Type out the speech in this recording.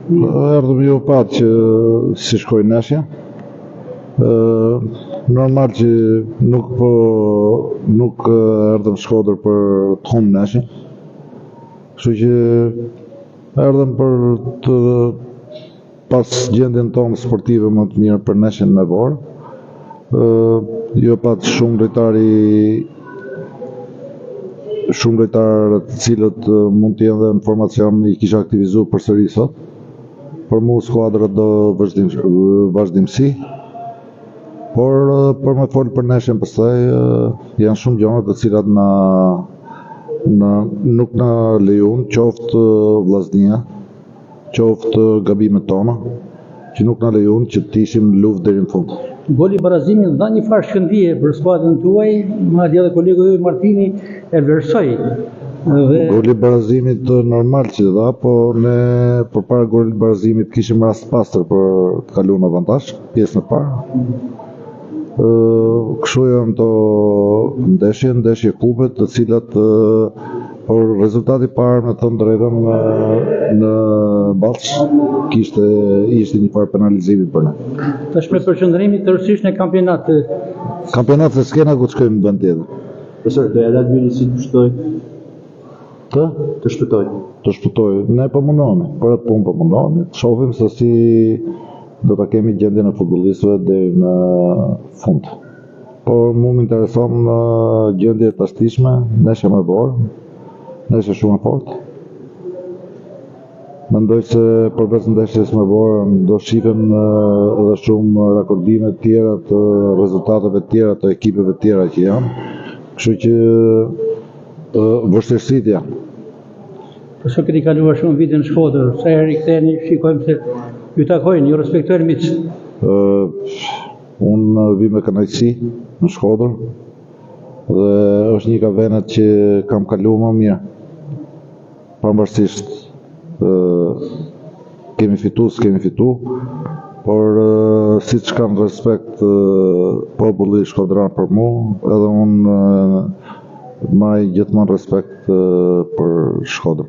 Erdhëm ju pat që si shkoj neshja. Normal që nuk erdhëm Shkodër për të humbë neshja. Kështu që erdhëm për të pas gjendjen tonë sportive më të mirë për neshjen me Vorë. Jo pat shumë lojtarë të cilët mund të jenë dhe në formacion i kisha aktivizu përsëri sot. Për mu skuadra do vazhdimsi, por për me folë për neshjen pastaj janë shumë gjëra të cilat nuk na lejojnë, qoftë vllaznia, qoftë gabimet tona, që nuk na lejojnë që të ishim në luftë deri në fund. Goli barazimit dha një farë shkëndije për skuadrën tuaj, madje edhe kolegu juaj Martini e vlerësoi. Goli barazimit normal që dha, po ne përpara golit barazimit kishim rast pastër për të kaluar në avantazh pjesën e parë. Kështu janë to ndeshje kupe të cilat por rezultati parë me thënë drejtën në Ballç ishte një farë penalizimi për ne. Tash me përqendrimi tërësisht në kampionatë. Kampionatë s'kena ku të shkojmë në vend tjetër. Profesor, do ja lë Byri si të shpëtoj? Të shpëtoj. Të shpëtoj. Ne po mundohemi, për atë punë po mundohemi. Shohim se si do ta kemi gjendjen e futbollistëve deri në fund. Por mu më intereson gjendja e tashtishme, neshja me Vorë. Neshja shumë e fortë. Mendoj se përveç ndeshjes me Vorë do shihen edhe shumë rekordime të tjera të rezultateve të tjera të ekipeve të tjera që janë. Kështu që vështirësitë janë. Po sa keni kaluar shumë vite në Shkodër, sa herë riktheheni, shikojmë se ju takojnë, ju respektojnë miq. Unë vi me kënaqësi në Shkodër dhe është një nga vendet që kam kaluar më mirë. Pavarësisht kemi fitu, s'kemi fitu, por siç kam respekt populli shkodran për mu, edhe unë maj gjithmonë respekt për Shkodrën.